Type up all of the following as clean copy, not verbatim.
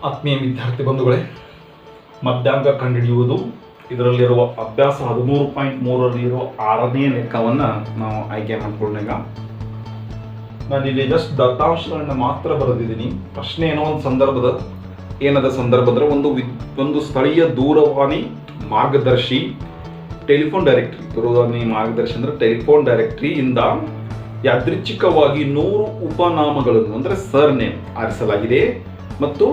ಆತ್ಮೀಯ ವಿದ್ಯಾರ್ಥಿ ಬಂಧುಗಳೇ, ಮಧ್ಯಾಂಕ ಕಂಡುಹಿಡಿಯುವುದು ಇದರಲ್ಲಿರುವ ಅಭ್ಯಾಸ 13.3ರಲ್ಲಿರುವ 6ನೇ ಲೆಕ್ಕವನ್ನು ನಾವು ಆಯ್ಕೆ ಮಾಡಿಕೊಂಡಾಗ ನಾನಿಲ್ಲಿ ಜಸ್ಟ್ ದತ್ತಾಂಶಗಳನ್ನ ಮಾತ್ರ ಬರೆದಿದ್ದೀನಿ. ಪ್ರಶ್ನೆ ಏನೋ ಒಂದು ಸಂದರ್ಭದ ಒಂದು ಸ್ಥಳೀಯ ದೂರವಾಣಿ ಮಾರ್ಗದರ್ಶಿ ಟೆಲಿಫೋನ್ ಡೈರೆಕ್ಟರಿ, ದೂರವಾಣಿ ಮಾರ್ಗದರ್ಶಿ ಅಂದರೆ ಟೆಲಿಫೋನ್ ಡೈರೆಕ್ಟರಿಯಿಂದ ಯಾದೃಚ್ಛಿಕವಾಗಿ 100 ಉಪನಾಮಗಳನ್ನು ಅಂದರೆ ಸರ್ ನೇಮ್ ಆರಿಸಲಾಗಿದೆ ಮತ್ತು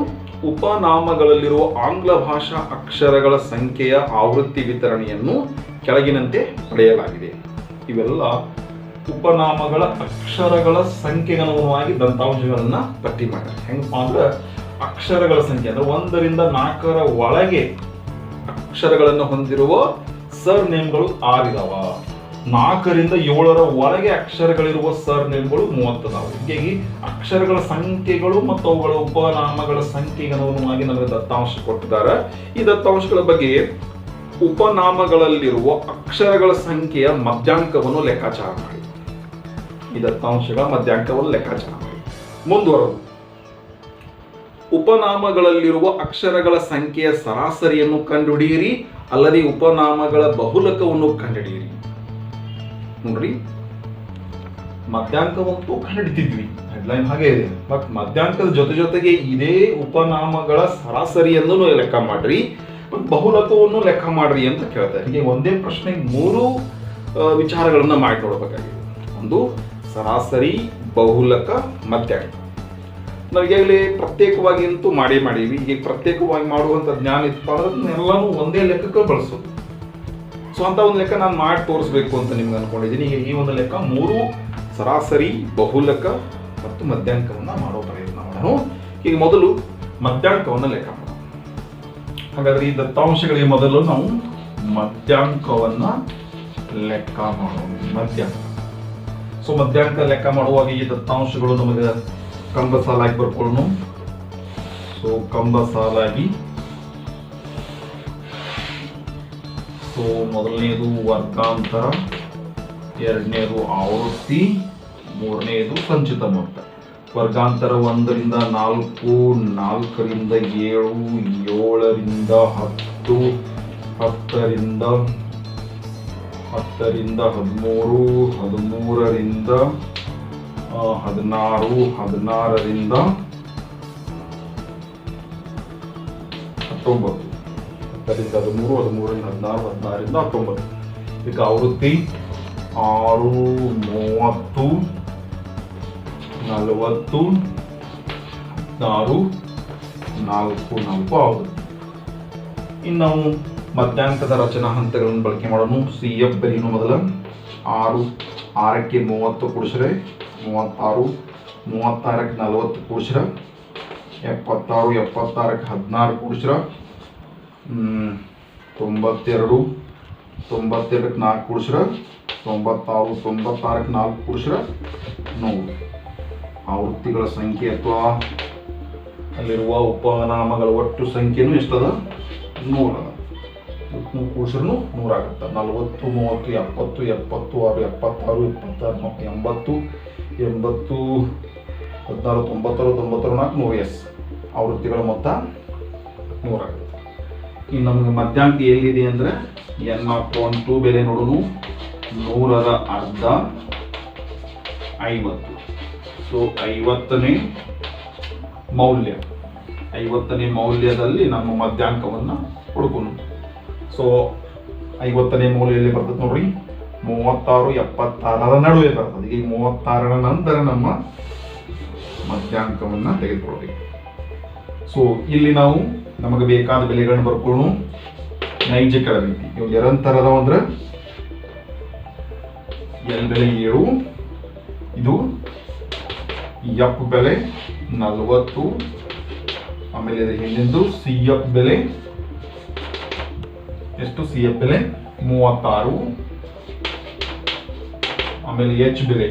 ಉಪನಾಮಗಳಲ್ಲಿರುವ ಆಂಗ್ಲ ಭಾಷಾ ಅಕ್ಷರಗಳ ಸಂಖ್ಯೆಯ ಆವೃತ್ತಿ ವಿತರಣೆಯನ್ನು ಕೆಳಗಿನಂತೆ ಪಡೆಯಲಾಗಿದೆ. ಇವೆಲ್ಲ ಉಪನಾಮಗಳ ಅಕ್ಷರಗಳ ಸಂಖ್ಯೆಗೆ ಅನುಗುಣವಾಗಿ ದಂತಾಂಶಗಳನ್ನ ಪಟ್ಟಿ ಮಾಡ್ತಾರೆ. ಹೆಂಗಪ್ಪ ಅಂದ್ರೆ ಅಕ್ಷರಗಳ ಸಂಖ್ಯೆ ಅಂದ್ರೆ 1 ರಿಂದ 4ರ ಒಳಗೆ ಅಕ್ಷರಗಳನ್ನು ಹೊಂದಿರುವ ಸರ್ ನೇಮ್ಗಳು 6 ಇದಾವ. 4 ರಿಂದ 7ರ ಒಳಗೆ ಅಕ್ಷರಗಳಿರುವ ಸರ್ ನೇಮ್ಗಳು 30 ಅದಾವೆ. ಹೀಗಾಗಿ ಅಕ್ಷರಗಳ ಸಂಖ್ಯೆಗಳು ಮತ್ತು ಅವುಗಳ ಉಪನಾಮಗಳ ಸಂಖ್ಯೆಗೆ ಅನುಗುಣವಾಗಿ ನಮಗೆ ದತ್ತಾಂಶ ಕೊಟ್ಟಿದ್ದಾರೆ. ಈ ದತ್ತಾಂಶಗಳ ಬಗ್ಗೆ ಉಪನಾಮಗಳಲ್ಲಿರುವ ಅಕ್ಷರಗಳ ಸಂಖ್ಯೆಯ ಮಧ್ಯಾಂಕವನ್ನು ಲೆಕ್ಕಾಚಾರ ಮಾಡಿ. ಈ ದತ್ತಾಂಶಗಳ ಮಧ್ಯಾಂಕವನ್ನು ಲೆಕ್ಕಾಚಾರ ಮಾಡಿ. ಮುಂದುವರೆದು ಉಪನಾಮಗಳಲ್ಲಿರುವ ಅಕ್ಷರಗಳ ಸಂಖ್ಯೆಯ ಸರಾಸರಿಯನ್ನು ಕಂಡುಹಿಡಿಯಿರಿ, ಅಲ್ಲದೆ ಉಪನಾಮಗಳ ಬಹುಲಕವನ್ನು ಕಂಡುಹಿಡಿಯಿರಿ. ನೋಡ್ರಿ, ಮಧ್ಯಾಂಕವಂತೂ ಕಂಡುಹಿಡಿತಿದ್ವಿ, ಹೆಡ್ಲೈನ್ ಹಾಗೆ ಇದೆ. ಬಟ್ ಮಧ್ಯಾಂಕದ ಜೊತೆಗೆ ಇದೇ ಉಪನಾಮಗಳ ಸರಾಸರಿಯನ್ನು ಲೆಕ್ಕ ಮಾಡ್ರಿ, ಬಹುಲಕವನ್ನು ಲೆಕ್ಕ ಮಾಡ್ರಿ ಅಂತ ಕೇಳ್ತಾರೆ. ಹೀಗೆ ಒಂದೇ ಪ್ರಶ್ನೆಗೆ 3 ವಿಚಾರಗಳನ್ನ ಮಾಡಿ ನೋಡಬೇಕಾಗಿದೆ. ಒಂದು ಸರಾಸರಿ, ಬಹುಲಕ, ಮಧ್ಯಾಂಕ. ನಾವು ಈಗಾಗಲೇ ಪ್ರತ್ಯೇಕವಾಗಿ ಅಂತೂ ಮಾಡೀವಿ. ಈಗ ಪ್ರತ್ಯೇಕವಾಗಿ ಮಾಡುವಂಥ ಜ್ಞಾನ ಇತ್ತು ಅಂದ್ರೆ ಎಲ್ಲಾನು ಒಂದೇ ಲೆಕ್ಕಕ್ಕೆ ಬಳಸೋದು. ಸೊ ಅಂತ ಒಂದು ಲೆಕ್ಕ ನಾನು ಮಾಡಿ ತೋರಿಸ್ಬೇಕು ಅಂತ ನಿಮ್ಗೆ ಅನ್ಕೊಂಡಿದ್ದೀನಿ. ಈಗ ಈ ಒಂದು ಲೆಕ್ಕ 3 ಸರಾಸರಿ, ಬಹುಲಕ ಮತ್ತು ಮಧ್ಯಾಂಕವನ್ನ ಮಾಡೋ ಪ್ರಯತ್ನ ಮಾಡೋಣ. ಈಗ ಮೊದಲು ಮಧ್ಯಾಂಕವನ್ನ ಲೆಕ್ಕ ಮಾಡೋಣ. ಹಾಗಾದ್ರೆ ಈ ದತ್ತಾಂಶಗಳಿಗೆ ಮೊದಲು ನಾವು ಮಧ್ಯಾಂಕವನ್ನ ಲೆಕ್ಕ ಮಾಡೋಣ. ಸೊ ಮಧ್ಯಾಂಕ ಲೆಕ್ಕ ಮಾಡುವಾಗ ಈ ದತ್ತಾಂಶಗಳು ನಮಗೆ ಕಂಬ ಸಾಲಾಗಿ ಬರ್ಕೊಳ್ಳೋಣ. ಸೊ ಕಂಬ ಸಾಲಾಗಿ ಮೊದಲನೇದು ವರ್ಗಾಂತರ, ಎರಡನೇದು ಆವೃತ್ತಿ, ಮೂರನೇದು ಸಂಚಿತ ಮೊತ್ತ. ವರ್ಗಾಂತರ 1 ರಿಂದ 4, 4 ರಿಂದ 7, 7 ರಿಂದ 10, 10 ರಿಂದ 13, 13 ರಿಂದ 16, 16 ರಿಂದ 19, 10 ರಿಂದ 13, 13 ರಿಂದ 16, 16 ರಿಂದ 19. ಈಗ ಆವೃತ್ತಿ 6, 30, 40, 16, 4, 4 ಆವೃತ್ತಿ. ಇನ್ನು ನಾವು ಮಧ್ಯಾಂಕದ ರಚನಾ ಹಂತಗಳನ್ನು ಬಳಕೆ ಮಾಡೋಣ. CF ಬೆಲೆಯನ್ನು ಮೊದಲ 6, 6ಕ್ಕೆ 30 ಕೂಡಿಸ್ರೆ 36, 36ಕ್ಕೆ 40 ಕೂಡಿಸ್ರೆ 76, 76ಕ್ಕೆ 16 ಕೂಡಿಸ್ರೆ 92, 92ಕ್ಕೆ 4 ಕೂಡಿಸ್ರೆ 96, 96ಕ್ಕೆ 4 ಕೂಡಿಸ್ರೆ 100. ಆವೃತ್ತಿಗಳ ಸಂಖ್ಯೆ ಅಥವಾ ಅಲ್ಲಿರುವ ಉಪನಾಮಗಳ ಒಟ್ಟು ಸಂಖ್ಯೆನೂ ಎಷ್ಟದ? 100 ಅದ. ಕೂಡಿಸ್ರೂ 100 ಆಗುತ್ತೆ. 40, 30, 70, 76, 76, 26, 80, 16, 96, 94, 100. ಆವೃತ್ತಿಗಳ ಮೊತ್ತ 100 ಆಗುತ್ತೆ. ಇನ್ನು ನಮಗೆ ಮಧ್ಯಾಂಕ ಎಲ್ಲಿದೆ ಅಂದರೆ n/2 ಬೆಲೆ ನೋಡೋಣ. 100ರ ಅರ್ಧ 50. ಸೊ 50ನೇ ಮೌಲ್ಯ, 50ನೇ ಮೌಲ್ಯದಲ್ಲಿ ನಮ್ಮ ಮಧ್ಯಾಂಕವನ್ನು ಹುಡುಕೋಣ. ಸೊ 50ನೇ ಮೌಲ್ಯ ಎಲ್ಲಿ ಬರ್ತದೆ ನೋಡ್ರಿ, 36, 76ರ ನಡುವೆ ಬರ್ತದೆ. ಈಗ 36ರ ನಂತರ ನಮ್ಮ ಮಧ್ಯಾಂಕವನ್ನು ತೆಗೆದುಕೊಳ್ಬೇಕು. ಸೊ ಇಲ್ಲಿ ನಾವು ನಮಗೆ ಬೇಕಾದ ಬೆಲೆಗಳನ್ನು ಬರ್ಕೊಳ್ಳೋಣ. ನೈಜ ಕೆಳ ರೀತಿ ಇವು ನಿರಂತರದ ಅಂದ್ರೆ L ಬೆಲೆ 7, ಇದು F ಬೆಲೆ 40, ಆಮೇಲೆ ಇದರ ಹಿಂದಿಂದು CF ಬೆಲೆ ಎಷ್ಟು? CF ಬೆಲೆ 36, ಆಮೇಲೆ H ಬೆಲೆ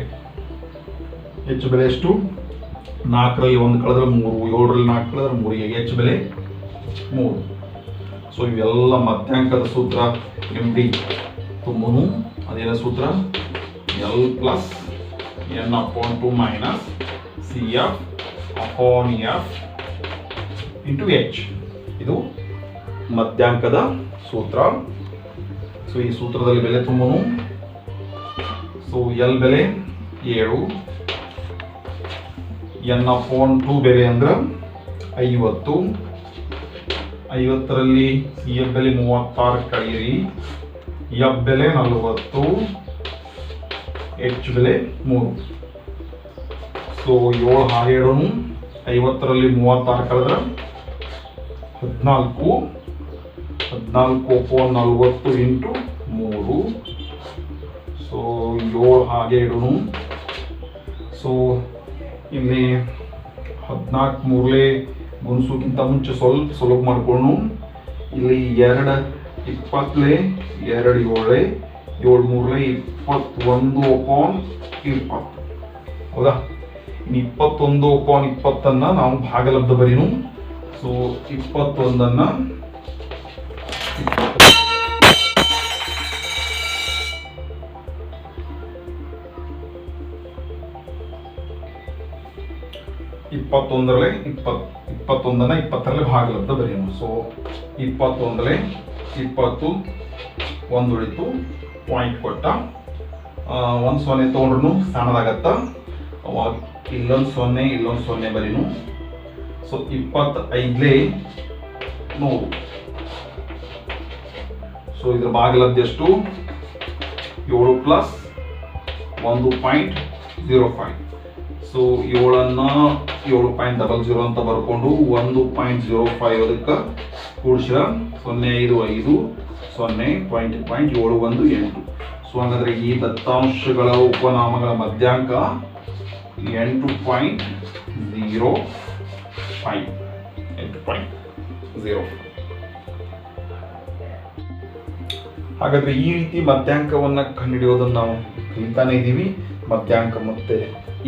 ಎಷ್ಟು? 4ರಲ್ಲಿ 1 ಕಳೆದ್ರೆ 3, 7ರಲ್ಲಿ 4 ಕಳೆದ್ರೆ 3, H ಬೆಲೆ 3. ಸೊ ಇವೆಲ್ಲ ಮಧ್ಯಾಂಕದ ಸೂತ್ರ MD ತುಂಬನು ಅದೇನ ಸೂತ್ರ? L plus n/2 minus CF upon F into H. ಇದು ಮಧ್ಯಾಂಕದ ಸೂತ್ರ. ಸೊ ಈ ಸೂತ್ರದಲ್ಲಿ ಬೆಲೆ ತುಂಬನು. ಸೊ ಎಲ್ ಬೆಲೆ 7, n/2 ಬೆಲೆ ಅಂದ್ರೆ 50. 50ರಲ್ಲಿ ಸಿ ಎಫ್ ಬೆಲೆ 36 ಕಳೆಯಿರಿ, ಎಫ್ ಬೆಲೆ 40, ಎಚ್ ಬೆಲೆ 3. ಸೊ 7 ಹಾಗೆ ಇಡೋನು. 50ರಲ್ಲಿ 36 ಕಳೆದ್ರೆ 14, 14/40 ಇಂಟು 3. ಸೊ 7 ಹಾಗೆ ಇಡೋನು. ಸೊ ಇಲ್ಲಿ 14 ಮೂರಲೆ ಗುಣಿಸೋಕ್ಕಿಂತ ಮುಂಚೆ ಸ್ವಲ್ಪ ಸುಲಭ ಮಾಡ್ಕೊಂಡು ಇಲ್ಲಿ 2 20 2 7 7 ಮೂರಲೆ 21/20. ಹೌದಾ? 21/20 ನಾವು ಭಾಗಲಬ್ಧ ಬರೀನು. ಸೊ 21 21ರಲ್ಲಿ 20ರಲ್ಲಿ ಭಾಗಲಬ್ಧ ಬರೆಯೋಣ. ಸೊ 21ರಲ್ಲಿ 20 ಒಂದು ಉಳಿತು, ಪಾಯಿಂಟ್ ಕೊಟ್ಟ. 1 0 ತೊಗೊಂಡ್ರು ಸಣ್ಣದಾಗತ್ತ. ಅವಾಗ ಇಲ್ಲೊಂದು 0 ಇಲ್ಲೊಂದು 0 ಬರೀನು. ಸೊ 25ಲೆ 100. ಸೊ ಇದ್ರ ಭಾಗಲಬ್ಧ ಎಷ್ಟು? 7 ಪ್ಲಸ್ 1.05. ಸೊ 7ಅನ್ನ 7.00 ಅಂತ ಬರ್ಕೊಂಡು 1.05 ಅದಕ್ಕೆ ಕೂಡಿಸಿರ 0.55 0.71 ಸೊ ಹಾಗಾದ್ರೆ ಈ ದತ್ತಾಂಶಗಳ ಉಪನಾಮಗಳ ಮಧ್ಯಾಂಕ 8.05. 8.05. ಹಾಗಾದ್ರೆ ಈ ರೀತಿ ಮಧ್ಯಾಂಕವನ್ನ ಕಂಡುಹಿಡಿಯೋದನ್ನು ನಾವು ಕಲಿತಾನೆ ಇದ್ದೀವಿ. ಮಧ್ಯಾಂಕ ಮತ್ತೆ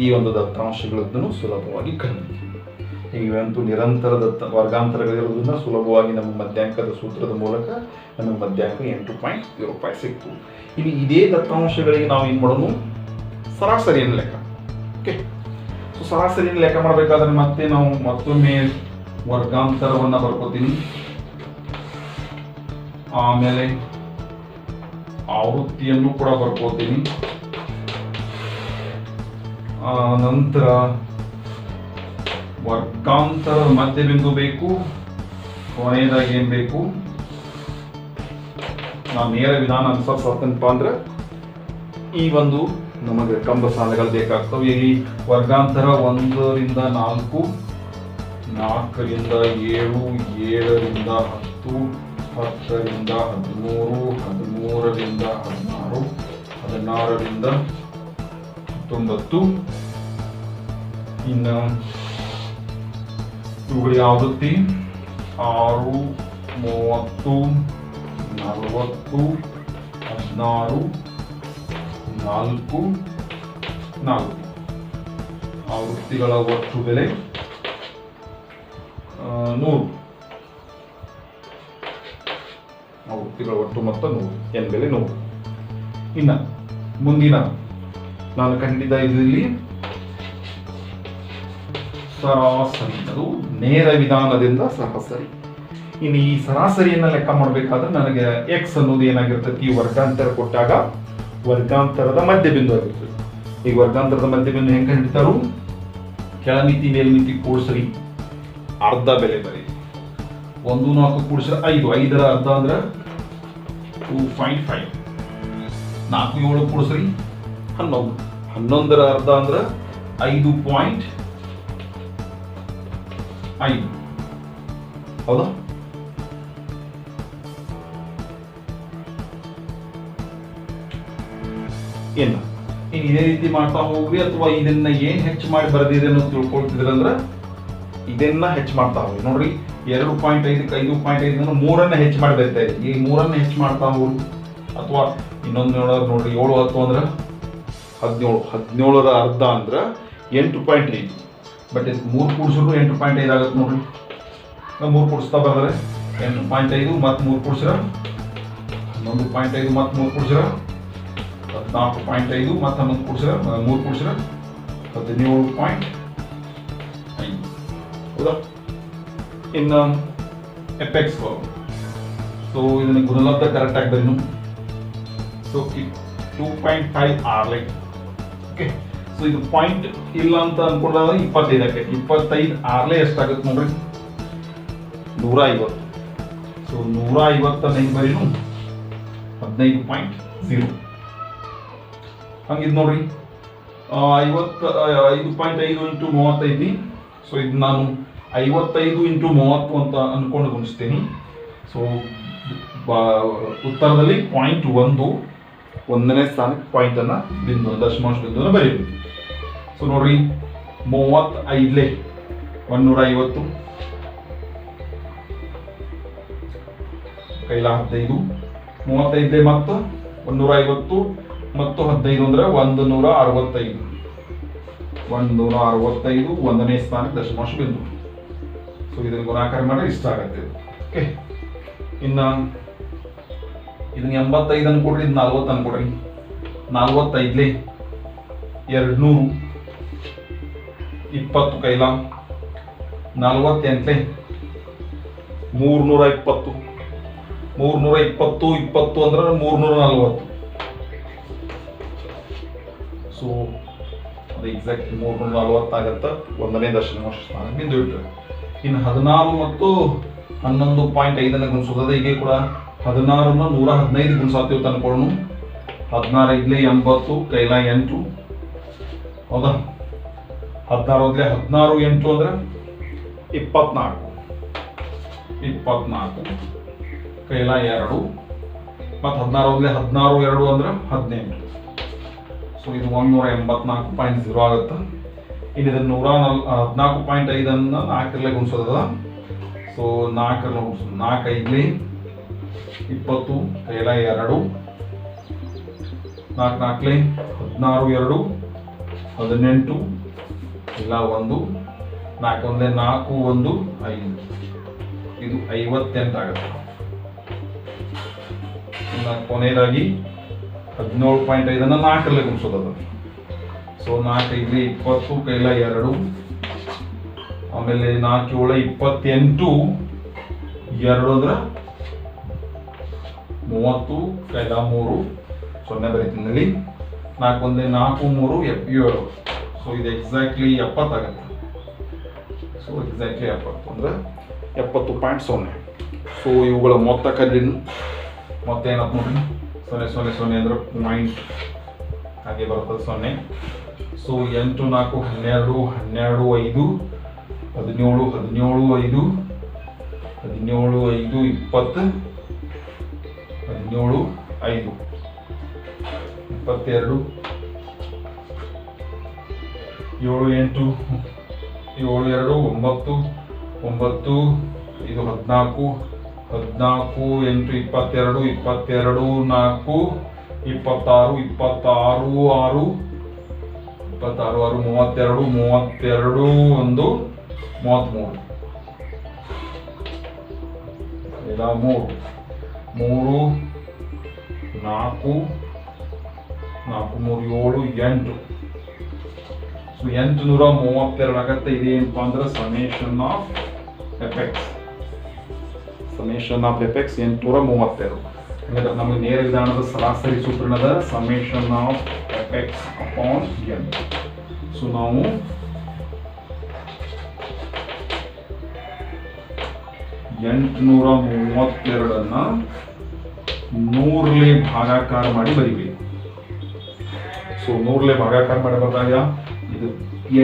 ಈ ಒಂದು ದತ್ತಾಂಶಗಳನ್ನು ಸುಲಭವಾಗಿ ಕಂಡುಹಿಡಿತೀವಿ. ಇವಂತೂ ನಿರಂತರ ವರ್ಗಾಂತರಗಳಿರೋದ್ರಿಂದ ಸುಲಭವಾಗಿ ನಮ್ಮ ಮಧ್ಯಾಂಕದ ಸೂತ್ರದ ಮೂಲಕ ನಮಗೆ ಮಧ್ಯಾಂಕ 8.05 ಸಿಕ್ತು. ಇನ್ನು ಇದೇ ದತ್ತಾಂಶಗಳಿಗೆ ನಾವು ಏನು ಮಾಡೋಣ? ಸರಾಸರಿಯನ್ನು ಲೆಕ್ಕ. ಓಕೆ, ಸೊ ಸರಾಸರಿಯನ್ನು ಲೆಕ್ಕ ಮಾಡಬೇಕಾದ್ರೆ ಮತ್ತೆ ನಾವು ಮತ್ತೊಮ್ಮೆ ವರ್ಗಾಂತರವನ್ನು ಬರ್ಕೋತೀನಿ. ಆಮೇಲೆ ಆವೃತ್ತಿಯನ್ನು ಕೂಡ ಬರ್ಕೋತೀನಿ. ನಂತರ ವರ್ಗಾಂತರ ಮಧ್ಯ ಬಿಂದು ಬೇಕು. ಕೊನೆಯದಾಗಿ ಏನ್ ಬೇಕು? ನಾವು ನೇರ ವಿಧಾನ ಅನುಸರಿಸತ್ತಪ್ಪ ಅಂದ್ರೆ ಈ ಒಂದು ನಮಗೆ ಕಂಬ ಸಾಲಗಳು ಬೇಕಾಗ್ತವೆ. ಇಲ್ಲಿ ವರ್ಗಾಂತರ 1ರಿಂದ 4, 4ರಿಂದ 7, 7ರಿಂದ 10, 10ರಿಂದ 13, 13ರಿಂದ 16, 16ರಿಂದ 19. ಇನ್ನು ಇವುಗಳಿಗೆ ಆವೃತ್ತಿ 6, 30, 40, 16, 4, 4. ಆವೃತ್ತಿಗಳ ಒಟ್ಟು ಬೆಲೆ 100. ಆವೃತ್ತಿಗಳ ಒಟ್ಟು ಮೊತ್ತ 100. ಎನ್ ಬೆಲೆ 100. ಇನ್ನು ಮುಂದಿನ ನಾನು ಕಂಡಿದ್ದ ಇಲ್ಲಿ ಸರಾಸರಿ, ಅದು ನೇರ ವಿಧಾನದಿಂದ ಸರಾಸರಿ. ಇನ್ನು ಈ ಸರಾಸರಿಯನ್ನ ಲೆಕ್ಕ ಮಾಡಬೇಕಾದ್ರೆ ನನಗೆ ಎಕ್ಸ್ ಅನ್ನೋದು ಏನಾಗಿರ್ತೈತಿ? ವರ್ಗಾಂತರ ಕೊಟ್ಟಾಗ ವರ್ಗಾಂತರದ ಮಧ್ಯಬಿಂದು ಆಗಿರ್ತದೆ. ಈಗ ವರ್ಗಾಂತರದ ಮಧ್ಯಬಿಂದು ಹೆಂಗೆ ಕಂಡಿತಾರು? ಕೆಳಮಿತಿ ಮೇಲ್ಮಿತಿ ಕೂಡಿಸ್ರಿ, ಅರ್ಧ ಬೆಲೆ ಬರೀ. 1, 4 ಕೂಡಿಸ್ರೆ 5, 5ರ ಅರ್ಧ ಅಂದ್ರೆ 2.5. 4, 7 ಕೂಡಿಸ್ರಿ 11, 11ರ ಅರ್ಧ ಅಂದ್ರೆ 5.5. ಹೌದಾ? ಇಲ್ಲ ಇನ್ನು ಇದೇ ರೀತಿ ಮಾಡ್ತಾ ಹೋಗ್ರಿ, ಅಥವಾ ಇದನ್ನ ಏನ್ ಹೆಚ್ಚು ಮಾಡಿ ಬರೆದಿದೆ ಅನ್ನೋದು ತಿಳ್ಕೊಳ್ತಿದ್ರಂದ್ರೆ ಇದನ್ನ ಹೆಚ್ಚು ಮಾಡ್ತಾ ಹೋಗಿ. ನೋಡ್ರಿ 2.5ಕ್ಕೆ 5.5 ಅಂದ್ರೆ 3ಅನ್ನ ಹೆಚ್ಚು ಮಾಡಿ ಬರಿತಾ ಇದೆ. ಈ 3ಅನ್ನ ಹೆಚ್ಚು ಮಾಡ್ತಾ ಹೋಗಿ. ಅಥವಾ ಇನ್ನೊಂದು ನೋಡ್ರಿ 7, 10 ಅಂದ್ರೆ 17, 17ರ ಅರ್ಧ ಅಂದ್ರೆ 8.5. ಬಟ್ ಇದು 3 ಕೂಡಿಸಿದ್ರು 8.5 ಆಗುತ್ತೆ ನೋಡ್ರಿ. 3 ಕೂಡಿಸ್ತಾ ಬರೆದ್ರೆ 8.5 ಮತ್ತು 3 ಕೂಡಿಸ್ರ 11.5 ಮತ್ತು 3 ಕೂಡಿಸ್ರ 14.5 ಮತ್ತು 11 ಕೂಡಿಸ್ರ 3 ಕೂಡಿಸ್ರ 17.5. ಹೌದಾ? ಇನ್ನು ಎಪೆಕ್ಸ್ಗಳು. ಸೊ ಇದನ್ನು ಗುಣಲಬ್ಧ ಕರೆಕ್ಟಾಗಿ ಬರೀನು. ಸೊ 2.5 ಆರ್ಲೆ. ಓಕೆ, ಸೊ ಇದು ಪಾಯಿಂಟ್ ಇಲ್ಲ ಅಂತ ಅನ್ಕೊಂಡ್ರೆ 25 25 ಆರ್ಲೆ ಎಷ್ಟಾಗುತ್ತೆ ನೋಡ್ರಿ, 150. ಸೊ 150 ಹೆಂಗೆ ಬರೀನು 15.0. ಹಂಗಿದ್ ನೋಡ್ರಿ 5.5 ಇಂಟು 35. ಸೊ ಇದು ನಾನು 55 ಇಂಟು 30 ಅಂತ ಅನ್ಕೊಂಡು ಗುಣಿಸ್ತೀನಿ. ಸೊ ಉತ್ತರದಲ್ಲಿ 0.1 ಒಂದನೇ ಸ್ಥಾನಕ್ಕೆ ಪಾಯಿಂಟನ್ನು ಬಿಂದು ದಶಮಾಂಶ ಬಿಂದುವನ್ನು ಬರೀಬೇಕು. ಸೊ ನೋಡ್ರಿ 35 150 ಕೈಲ 15 35 ಮತ್ತು 150 ಮತ್ತು 15 ಅಂದ್ರೆ 165 ಒಂದನೇ ಸ್ಥಾನಕ್ಕೆ ದಶಮಾಂಶ ಬಿಂದು. ಸೊ ಇದನ್ನು ಗುಣಾಕಾರ ಮಾಡಿದ್ರೆ ಇಷ್ಟ ಆಗತ್ತೆ. ಓಕೆ, ಇನ್ನು ಇದನ್ನ 85 ಅನ್ಕೊಡ್ರಿ, ಇದು 40 ಅನ್ಕೊಡ್ರಿ. 45 200 20 ಕೈಲ 48 320 20 ಅಂದ್ರೆ 340. ಸೊ ಅದು ಎಕ್ಸಾಕ್ಟ್ 340 ಆಗತ್ತೆ. ಒಂದನೇ ದಶಮಾಂಶ ಸ್ಥಾನ ಬಿಂದು ಇಟ್ಟರೆ. ಇನ್ನು 16 ಮತ್ತು 11.5 ಗುಣಿಸೋದ. ಹೀಗೆ ಕೂಡ 16ನ 115 ಗುಣಿಸಾತೀವಿ ಅನ್ಕೊಳ್ಳೋಣ. 16 80 ಕೈಲ 8 ಹೌದಾ. 16 8 ಅಂದ್ರೆ 24 ಕೈಲ 2 ಮತ್ತು 16 2 ಅಂದ್ರೆ 18. ಸೊ ಇದು 184.0 ಆಗುತ್ತೆ. ಇನ್ನು ಇದನ್ನು 114.5 4 ಗುಣಿಸೋದ. ಸೊ 4 ಗುಣಿಸೋದು. 4 5 20 ಕೈಲ 2 4 4 16 2 18 ಇಲ್ಲ 1 4 1 4 1 5 ಇದು 58 ಆಗುತ್ತೆ. ಇನ್ನು ಕೊನೆಯದಾಗಿ 17.5 4 ಗುಣಿಸೋದು. ಸೊ 4 5 20 ಕೈಲ 2 ಆಮೇಲೆ 4 7 28 2 ಅಂದ್ರೆ 30 ಕೈಲ 3 0 ಬರೀತಿನಲ್ಲಿ. 4 1 4 3 7. ಸೊ ಇದು ಎಕ್ಸಾಕ್ಟ್ಲಿ 70 ಆಗುತ್ತೆ. ಸೊ ಎಕ್ಸಾಕ್ಟ್ಲಿ 70 ಅಂದ್ರೆ 70.0. ಸೊ ಇವುಗಳ ಮೊತ್ತ ಕಲ್ಲಿನ ಮೊತ್ತ ಏನಪ್ಪ ನೋಡ್ರಿ 0 0 0 ಅಂದ್ರೆ ಪಾಯಿಂಟ್ ಹಾಗೆ ಬರ್ತದೆ 0. ಸೊ 8 4 12 12 5 17 17 5 17 5 20 17 5 22 7 8 7 2 9 9 ಇದು 14 14 8 22 22 4 26 26 6 26 6 32 32 1 33 ಇಲ್ಲ 3 3 4 4 3 7 8. ಸೊ 832 ಆಗತ್ತೆ. ಇದೇನಪ್ಪ ಅಂದ್ರೆ ಸಮೇಷನ್ ಆಫ್ ಎಫೆಕ್ಟ್ಸ್. 832. ಹಾಗಾದ್ರೆ ನಮಗೆ ನೇರ ವಿಧಾನದ ಸರಾಸರಿ ಸೂತ್ರಣದ summation of effects upon N. So ನಾವು ಎಂಟುನೂರ 32 100 ಭಾಗಾಕಾರ ಮಾಡಿ ಬರೀಬೇಕು. ಸೊ 100 ಭಾಗಾಕಾರ ಮಾಡಿ ಬಂದಾಗ ಇದು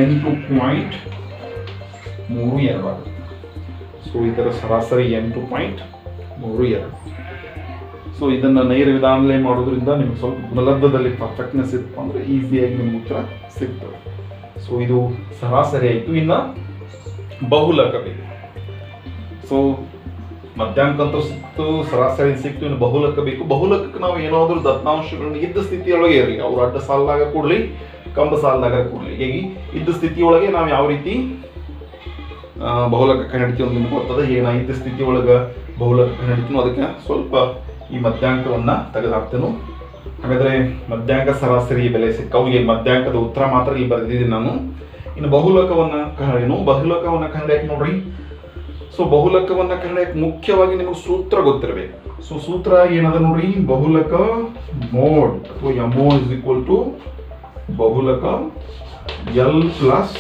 8.32 ಆಗುತ್ತೆ. ಸೊ ಇದರ ಸರಾಸರಿ 8.32. ಸೊ ಇದನ್ನು ನೈರ ವಿಧಾನದಲ್ಲಿ ಮಾಡೋದ್ರಿಂದ ನಿಮ್ಗೆ ಸ್ವಲ್ಪ ಗುಣಲಬ್ಧದಲ್ಲಿ ಪರ್ಫೆಕ್ಟ್ನೆಸ್ ಇತ್ತು ಅಂದರೆ ಈಸಿಯಾಗಿ ನಿಮ್ಗೆ ಉತ್ತರ ಸಿಗ್ತದೆ. ಸೊ ಇದು ಸರಾಸರಿ ಆಯಿತು. ಇನ್ನು ಬಹುಲಕ ಬೇಕು. ಸೊ ಮಧ್ಯಾಂಕ ಅಂತೂ ಸಿಕ್ತು, ಸರಾಸರಿ ಸಿಕ್ತು, ಇನ್ನು ಬಹುಲಕ ಬೇಕು. ಬಹುಲಕಕ್ಕೆ ನಾವು ಏನಾದರೂ ದತ್ತಾಂಶಗಳನ್ನ ಇದ್ದ ಸ್ಥಿತಿಯೊಳಗೆ ಇರಲಿ, ಅವ್ರು ಅಡ್ಡ ಸಾಲದಾಗ ಕೂಡಲಿ ಕಂಬ ಸಾಲದಾಗ ಕೂಡಲಿ, ಹೇಗೆ ಇದ್ದ ಸ್ಥಿತಿಯೊಳಗೆ ನಾವು ಯಾವ ರೀತಿ ಬಹುಲಕ ಕಂಡಿಡ್ತೀವಿ ಅಂತ ನಿಮ್ಗೆ ಗೊತ್ತದ. ಏನ ಇದ್ದ ಸ್ಥಿತಿಯೊಳಗೆ ಬಹುಲಕ ಕಂಡಿಡ್ತೀನೋ ಅದಕ್ಕೆ ಸ್ವಲ್ಪ ಈ ಮಧ್ಯಾಂಕವನ್ನು ತೆಗೆದು ಹಾಕ್ತೇನೆ. ಹಾಗಾದರೆ ಮಧ್ಯಾಂಕ ಸರಾಸರಿ ಬೆಲೆ ಸಿಕ್ಕವ್ರಿಗೆ ಮಧ್ಯಾಂಕದ ಉತ್ತರ ಮಾತ್ರ ಇಲ್ಲಿ ಬರೆದಿದ್ದೀನಿ ನಾನು. ಇನ್ನು ಬಹುಲಕವನ್ನು ಕಂಡು ಬಹುಲಕವನ್ನು ಕಂಡು ನೋಡ್ರಿ ಸೊ ಬಹುಲಕವನ್ನ ಕಂಡುಹಿಡಿಯಕ್ಕೆ ಮುಖ್ಯವಾಗಿ ನಿಮಗೆ ಸೂತ್ರ ಗೊತ್ತಿರಬೇಕು. ಸೊ ಸೂತ್ರ ಏನದ ನೋಡ್ರಿ, ಬಹುಲಕ ಮೋಡ್ ಅಥವಾ MO ಇಸ್ ಈಕ್ವಲ್ ಟು ಬಹುಲಕ L plus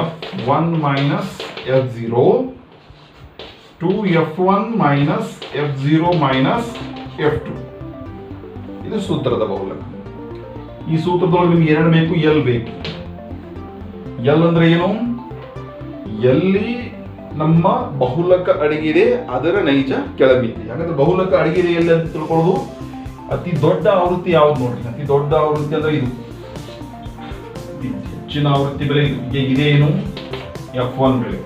F1 minus F0 2F1 minus F0 minus F2. ಇದು ಸೂತ್ರದ ಬಹುಲಕ. ಈ ಸೂತ್ರದೊಳಗೆ ನಿಮ್ಗೆ ಎರಡು ಬೇಕು, ಎಲ್ ಬೇಕು. ಎಲ್ ಅಂದ್ರೆ ಏನು? ಎಲ್ಲಿ ನಮ್ಮ ಬಹುಲಕ ಅಡಗಿದೆ ಅದರ ನೈಜ ಕೆಳಬಿದ್ದಿ. ಹಾಗಾದ್ರೆ ಬಹುಲಕ ಅಡಗಿದೆ ಎಲ್ಲಿ ಅಂತ ತಿಳ್ಕೊಳ್ಳೋದು, ಅತಿ ದೊಡ್ಡ ಆವೃತ್ತಿ ಯಾವ್ದು ನೋಡ್ರಿ. ಅತಿ ದೊಡ್ಡ ಆವೃತ್ತಿ ಅಂದ್ರೆ ಇದು, ಹೆಚ್ಚಿನ ಆವೃತ್ತಿ ಬೆಲೆ ಇದೆ ಏನು, F1 ಬೆಲೆ.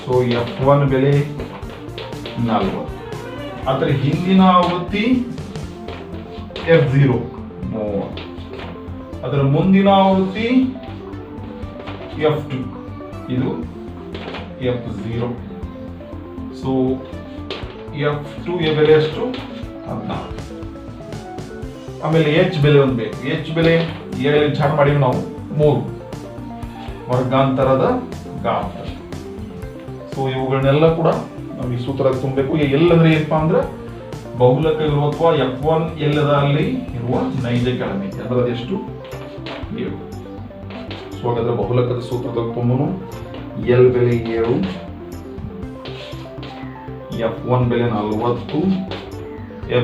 ಸೊ F1 ಬೆಲೆ 40. ಅದರ ಹಿಂದಿನ ಆವೃತ್ತಿ F0 30. ಅದರ ಮುಂದಿನ ಆವೃತ್ತಿ F2, ಇದು F0. ಸೊ F2 ಬೆಲೆ ಎಷ್ಟು? 14. ಆಮೇಲೆ H ಬೆಲೆ ಒಂದು ಬೇಕು. H ಬೆಲೆ ಚಾರ್ಟ್ ಮಾಡಿವಿ ನಾವು 3 ವರ್ಗಾಂತರದ ಗಾತ್ರ. ಸೊ ಇವುಗಳನ್ನೆಲ್ಲ ಕೂಡ ನಾವು ಈ ಸೂತ್ರ ತುಂಬಬೇಕು. ಎಲ್ ಅಂದ್ರೆ ಏನಪ್ಪಾ ಅಂದ್ರೆ ಬಹುಲಕ ಇರುವ ಅಥವಾ F1 ಎಲ್ಲದ ಅಲ್ಲಿ ಇರುವ ನೈಜ ಕೆಳಮಿತಿ ಅಂದ್ರೆ ಅದೆಷ್ಟು? 7. ಸೊ ಹಾಗಾದ್ರೆ ಬಹುಲಕದ ಸೂತ್ರದಲ್ಲಿ ತುಂಬನು ಎಲ್ ಬೆಲೆ 7, F1 ಬೆಲೆ 40,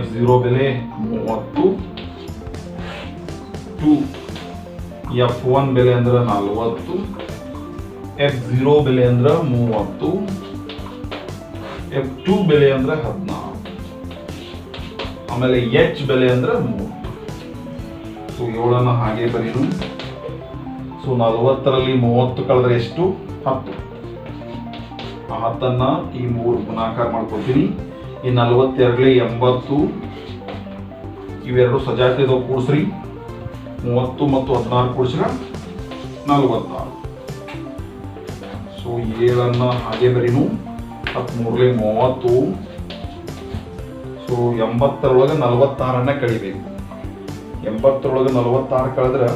F0 ಬೆಲೆ 30, 2F1 ಬೆಲೆ ಅಂದ್ರೆ 40, F0 ಬೆಲೆ ಅಂದ್ರೆ 30, F2 ಬೆಲೆ ಅಂದ್ರೆ 16, ಆಮೇಲೆ H ಬೆಲೆ ಅಂದ್ರೆ 3. ಸೊ 7 ಹಾಗೆ ಬರೀನು. ಸೊ 40ರಲ್ಲಿ 30 ಕಳೆದ್ರೆ ಎಷ್ಟು? 10. ಆ 10 ಈ 3 ಗುಣಾಕಾರ ಮಾಡ್ಕೊತೀನಿ. ಈ 42ರಲ್ಲಿ 80, ಇವೆರಡು ಸಜಾತಿಯದ ಕೂಡಿಸ್ರಿ. 30 ಮತ್ತು 16 ಕೂಡಿಸ್ರ 46. ಸೊ 7 ಹಾಗೆ ಬರೀನು. 13ರಲ್ಲಿ 30. ಸೊ 80ರೊಳಗೆ 46 ಕಳಿಬೇಕು. 80ರೊಳಗೆ 46 ಕಳೆದ್ರೆ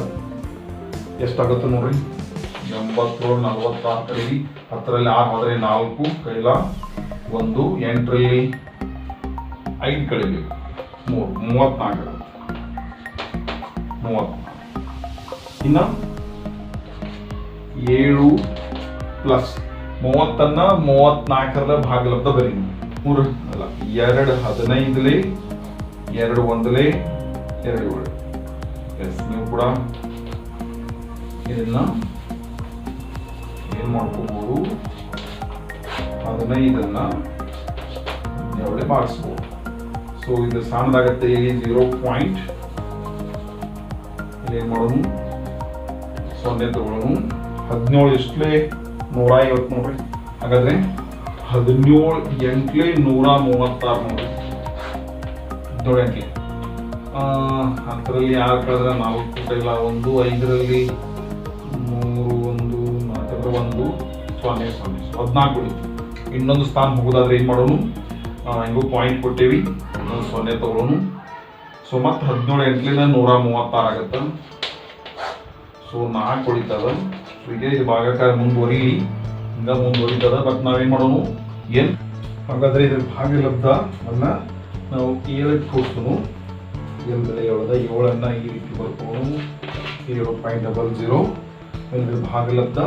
ಎಷ್ಟಾಗುತ್ತೆ ನೋಡ್ರಿ. 80ರೊಳಗೆ 46 ಕಳೀರಿ. 10ರಲ್ಲಿ 6 ಹೋದ್ರೆ 4, ಕೈಲ 1, 8ರಲ್ಲಿ 5 ಕಳಿಬೇಕು 3, 34. ಇನ್ನ 7 ಪ್ಲಸ್ 30 34ರ ಭಾಗಲಬ್ಧ ಬರೀ 3 ಅಲ್ಲ 2 15ಲೆ 2 1ಲೆ 2 7. ಎಸ್, ನೀವು ಕೂಡ ಇದನ್ನ ಏನ್ ಮಾಡ್ಕೋಬಹುದು, 15ನ್ನ 17 ಮಾಡಿಸ್ಬೋದು. ಸೊ ಇದು ಸಣ್ಣದಾಗತ್ತೆ. ಇಲ್ಲಿ 0 ಪಾಯಿಂಟ್ ಇಲ್ಲಿ ಏನ್ ಮಾಡೋನು 0 ತಗೊಳ್ಳೋನು. 17 ಎಷ್ಟಲೇ 150 ನೋಡ್ರಿ. ಹಾಗಾದ್ರೆ 17 8ಲೆ 136 ನೋಡ್ರಿ. 17 10ರಲ್ಲಿ 6 ಕಳೆದ್ರೆ 4 ಕೈಲ 1, 5ರಲ್ಲಿ 3 1 4 1 0 0 14 ಉಳಿತು. ಇನ್ನೊಂದು ಸ್ಥಾನ ಹೋಗೋದಾದ್ರೆ ಏನ್ ಮಾಡೋನು, ಹೆಂಗೋ ಪಾಯಿಂಟ್ ಕೊಟ್ಟೇವಿ, ಇನ್ನೊಂದು 0 ತಗೊಳ್ಳೋನು. ಸೊ ಮತ್ತೆ 17 8ಲಿಂದ 136 ಆಗತ್ತ. ಸೊ 4 ಉಳಿತದ. ಸೊ ಇದೇ ಇದು ಭಾಗಕಾರ ಮುಂದುವರಿಲಿ, ಹಿಂಗ ಮುಂದುವರಿತದ. ಬಟ್ ನಾವೇನ್ ಮಾಡೋನು ಏನ್, ಹಾಗಾದ್ರೆ ಇದ್ರ ಭಾಗಲಬ್ಧ ಅನ್ನ ನಾವು 7ಕ್ಕೆ ಕೂಡ್ಸೋನು. ಎಲ್ ಬೆಲೆ 7 ಈ ರೀತಿ ಬರ್ಕೋನು 0.00. ಇದ್ರ ಭಾಗಲಬ್ಧ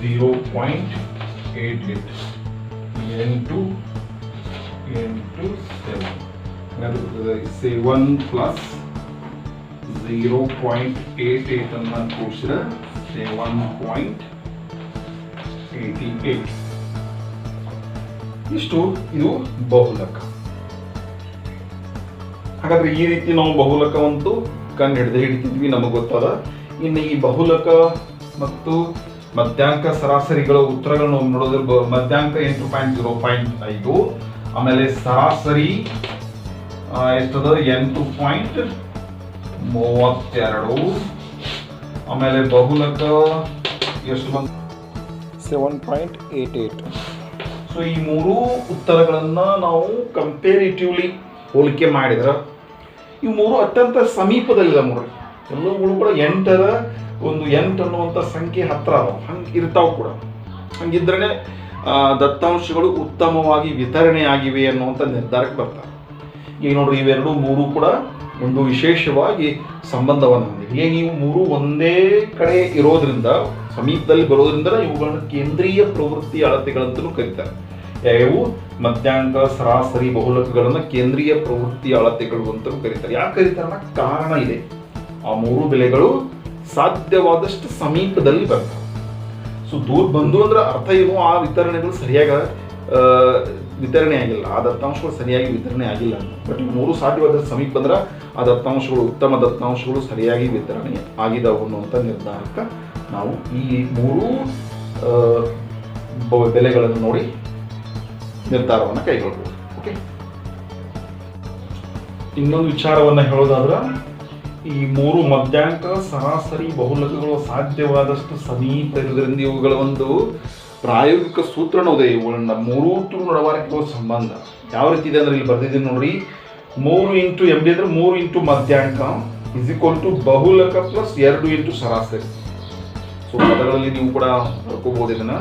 0.88 8 7 ಪ್ಲಸ್ 0.88 ಅನ್ನ ಕೂಡಿಸಿದ್ರೆ 7.88. ಇಷ್ಟು ಇದು ಬಹುಲಕ. ಹಾಗಾದ್ರೆ ಈ ರೀತಿ ನಾವು ಬಹುಲಕವಂತೂ ಕಂಡು ಹಿಡಿತಿದ್ವಿ, ನಮಗೆ ಗೊತ್ತದ. ಇನ್ನು ಈ ಬಹುಲಕ ಮತ್ತು ಮಧ್ಯಾಂಕ ಸರಾಸರಿಗಳ ಉತ್ತರಗಳನ್ನು ನೋಡೋದ್ರ ಮಧ್ಯಾಂಕ 8.0.5, ಆಮೇಲೆ ಸರಾಸರಿ ಎಷ್ಟದ 8.32, ಆಮೇಲೆ ಬಹುಲಕ ಎಷ್ಟು ಬಂತು 7.88. ಸೊ ಈ 3 ಉತ್ತರಗಳನ್ನ ನಾವು ಕಂಪೇರಿಟಿವ್ಲಿ ಹೋಲಿಕೆ ಮಾಡಿದ್ರೆ ಇವು 3 ಅತ್ಯಂತ ಸಮೀಪದಲ್ಲಿದೆ ನೋಡ್ರಿ. ಎಲ್ಲವುಗಳು ಕೂಡ 8ರ ಒಂದು 8 ಅನ್ನುವಂಥ ಸಂಖ್ಯೆ ಹತ್ರ ಅದಾವ, ಹಂಗೆ ಇರ್ತಾವೆ ಕೂಡ. ಹಂಗಿದ್ರೆ ದತ್ತಾಂಶಗಳು ಉತ್ತಮವಾಗಿ ವಿತರಣೆ ಆಗಿವೆ ಅನ್ನುವಂಥ ನಿರ್ಧಾರಕ್ಕೆ ಬರ್ತಾರೆ. ಈಗ ನೋಡ್ರಿ, ಇವೆರಡು ಮೂರು ಕೂಡ ಒಂದು ವಿಶೇಷವಾಗಿ ಸಂಬಂಧವನ್ನು ಹೊಂದಿವೆ. ಹೀಗೆ ನೀವು ಮೂರು ಒಂದೇ ಕಡೆ ಇರೋದ್ರಿಂದ, ಸಮೀಪದಲ್ಲಿ ಬರೋದ್ರಿಂದ ಇವುಗಳನ್ನು ಕೇಂದ್ರೀಯ ಪ್ರವೃತ್ತಿ ಅಳತೆಗಳಂತಲೂ ಕರೀತಾರೆ. ಯಾವ್ಯಾವು? ಮಧ್ಯಾಂಕ, ಸರಾಸರಿ, ಬಹುಲಕಗಳನ್ನು ಕೇಂದ್ರೀಯ ಪ್ರವೃತ್ತಿ ಅಳತೆಗಳು ಅಂತಲೂ ಕರೀತಾರೆ. ಯಾಕೆ ಕರೀತಾರೆ? ಕಾರಣ ಇದೆ. ಆ ಮೂರು ಬೆಲೆಗಳು ಸಾಧ್ಯವಾದಷ್ಟು ಸಮೀಪದಲ್ಲಿ ಬರ್ತವೆ. ಸೊ ದೂರ ಬಂದು ಅಂದ್ರೆ ಅರ್ಥ ಏನು? ಆ ವಿತರಣೆಗಳು ಸರಿಯಾಗಿ ವಿತರಣೆ ಆಗಿಲ್ಲ, ಆ ದತ್ತಾಂಶಗಳು ಸರಿಯಾಗಿ ವಿತರಣೆ ಆಗಿಲ್ಲ. ಬಟ್ ಇವು ಮೂರು ಸಾಧ್ಯವಾದಷ್ಟು ಸಮೀಪ ಬಂದ್ರೆ ಆ ದತ್ತಾಂಶಗಳು, ಉತ್ತಮ ದತ್ತಾಂಶಗಳು ಸರಿಯಾಗಿ ವಿತರಣೆ ಆಗಿದಾವು ಅನ್ನುವಂಥ ನಿರ್ಧಾರಕ್ಕೆ ನಾವು ಈ ಮೂರು ಬೆಲೆಗಳನ್ನು ನೋಡಿ ನಿರ್ಧಾರವನ್ನು ಕೈಗೊಳ್ಬಹುದು. ಓಕೆ, ಇನ್ನೊಂದು ವಿಚಾರವನ್ನು ಹೇಳೋದಾದ್ರೆ, ಈ ಮೂರು ಮಧ್ಯಾಂಕ, ಸರಾಸರಿ, ಬಹುಲಕಗಳು ಸಾಧ್ಯವಾದಷ್ಟು ಸಮೀಪ ಇರುವುದರಿಂದ ಇವುಗಳ ಒಂದು ಪ್ರಾಯೋಗಿಕ ಸೂತ್ರನೂ ಇದೆ. ಇವುಗಳನ್ನ ಮೂರೂ ನಡವಳಿಕೆಗಳ ಸಂಬಂಧ ಯಾವ ರೀತಿ ಇದೆ ಅಂದ್ರೆ ಇಲ್ಲಿ ಬರ್ದಿದ್ದೀನಿ ನೋಡ್ರಿ. 3 × MD ಅಂದ್ರೆ 3 × ಮಧ್ಯಾಂಕ = ಬಹುಲಕ ಪ್ಲಸ್ 2 × ಸರಾಸರಿ. ಸೊ ಪದಗಳಲ್ಲಿ ನೀವು ಕೂಡ ಬರ್ಕೋಬಹುದು ಇದನ್ನ.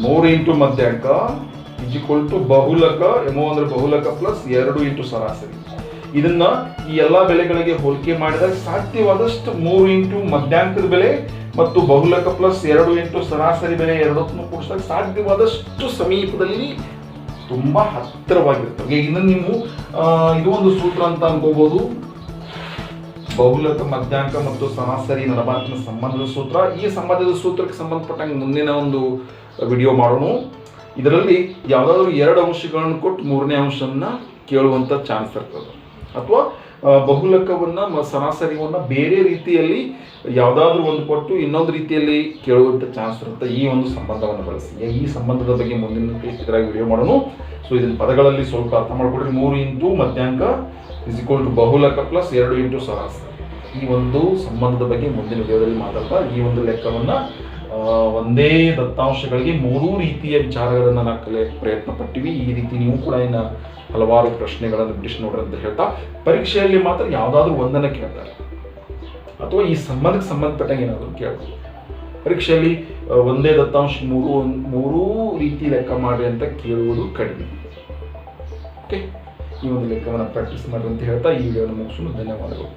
3 × ಮಧ್ಯಾಂಕ = ಬಹುಲಕ, ಎಮೋ ಅಂದ್ರೆ ಬಹುಲಕ ಪ್ಲಸ್ 2 × ಸರಾಸರಿ. ಇದನ್ನ ಈ ಎಲ್ಲಾ ಬೆಲೆಗಳಿಗೆ ಹೋಲಿಕೆ ಮಾಡಿದಾಗ ಸಾಧ್ಯವಾದಷ್ಟು 3 × ಮಧ್ಯಾಂಕದ ಬೆಲೆ ಮತ್ತು ಬಹುಲಕ ಪ್ಲಸ್ 2 × ಸರಾಸರಿ ಬೆಲೆ ಎರಡನ್ನೂ ಕೂಡಿಸಿದಾಗ ಸಾಧ್ಯವಾದಷ್ಟು ಸಮೀಪದಲ್ಲಿ ತುಂಬಾ ಹತ್ತಿರವಾಗಿರ್ತವೆ. ಇದನ್ನು ನೀವು ಇದು ಒಂದು ಸೂತ್ರ ಅಂತ ಅನ್ಕೋಬಹುದು. ಬಹುಲಕ, ಮಧ್ಯಾಂಕ ಮತ್ತು ಸರಾಸರಿ ನಡಬಾರ್ಕಿನ ಸಂಬಂಧದ ಸೂತ್ರ. ಈ ಸಂಬಂಧದ ಸೂತ್ರಕ್ಕೆ ಸಂಬಂಧಪಟ್ಟಂಗೆ ಮುಂದಿನ ಒಂದು ವಿಡಿಯೋ ಮಾಡೋಣ. ಇದರಲ್ಲಿ ಯಾವುದಾದ್ರೂ 2 ಅಂಶಗಳನ್ನು ಕೊಟ್ಟು 3ನೇ ಅಂಶವನ್ನ ಕೇಳುವಂತ ಚಾನ್ಸ್ ಇರ್ತದೆ, ಅಥವಾ ಬಹುಲಕವನ್ನ ಸರಾಸರಿವನ್ನ ಬೇರೆ ರೀತಿಯಲ್ಲಿ ಯಾವುದಾದ್ರೂ ಒಂದು ಕೊಟ್ಟು ಇನ್ನೊಂದು ರೀತಿಯಲ್ಲಿ ಕೇಳುವಂಥ ಚಾನ್ಸ್ ಇರುತ್ತೆ ಈ ಒಂದು ಸಂಬಂಧವನ್ನು ಬಳಸಿ. ಈ ಸಂಬಂಧದ ಬಗ್ಗೆ ಮುಂದಿನ ಇದರಾಗಿ ವಿಡಿಯೋ ಮಾಡೋಣ. ಸೊ ಇದನ್ನ ಪದಗಳಲ್ಲಿ ಸ್ವಲ್ಪ ಅರ್ಥ ಮಾಡ್ಕೊಡ್ರಿ. 3 × ಮಧ್ಯಾಂಕ = ಬಹುಲಕ ಪ್ಲಸ್ 2 × ಸರಾಸರಿ. ಈ ಒಂದು ಸಂಬಂಧದ ಬಗ್ಗೆ ಮುಂದಿನ ವಿಡಿಯೋದಲ್ಲಿ ಮಾತಾಡ್ತಾ ಈ ಒಂದು ಲೆಕ್ಕವನ್ನ ಒಂದೇ ದತ್ತಾಂಶಗಳಿಗೆ 3 ರೀತಿಯ ವಿಚಾರಗಳನ್ನು ನಾವು ಕಲಿಯಕ್ಕೆ ಪ್ರಯತ್ನ ಪಟ್ಟಿವಿ. ಈ ರೀತಿ ನೀವು ಕೂಡ ಇನ್ನು ಹಲವಾರು ಪ್ರಶ್ನೆಗಳನ್ನು ಬಿಡಿಸಿ ನೋಡ್ರಿ ಅಂತ ಹೇಳ್ತಾ, ಪರೀಕ್ಷೆಯಲ್ಲಿ ಮಾತ್ರ ಯಾವುದಾದ್ರೂ ಒಂದನ್ನು ಕೇಳ್ತಾರೆ ಅಥವಾ ಈ ಸಂಬಂಧಕ್ಕೆ ಸಂಬಂಧಪಟ್ಟಂಗೆ ಏನಾದರೂ ಕೇಳ್ಬೋದು. ಪರೀಕ್ಷೆಯಲ್ಲಿ ಒಂದೇ ದತ್ತಾಂಶ ಮೂರೂ ರೀತಿ ಲೆಕ್ಕ ಮಾಡಿ ಅಂತ ಕೇಳುವುದು ಕಡಿಮೆ. ಓಕೆ, ಈ ಒಂದು ಲೆಕ್ಕವನ್ನು ಪ್ರಾಕ್ಟೀಸ್ ಮಾಡಿ ಅಂತ ಹೇಳ್ತಾ ಈ ವಿಡಿಯೋನ ಮುಗಿಸೋಣ. ಧನ್ಯವಾದಗಳು.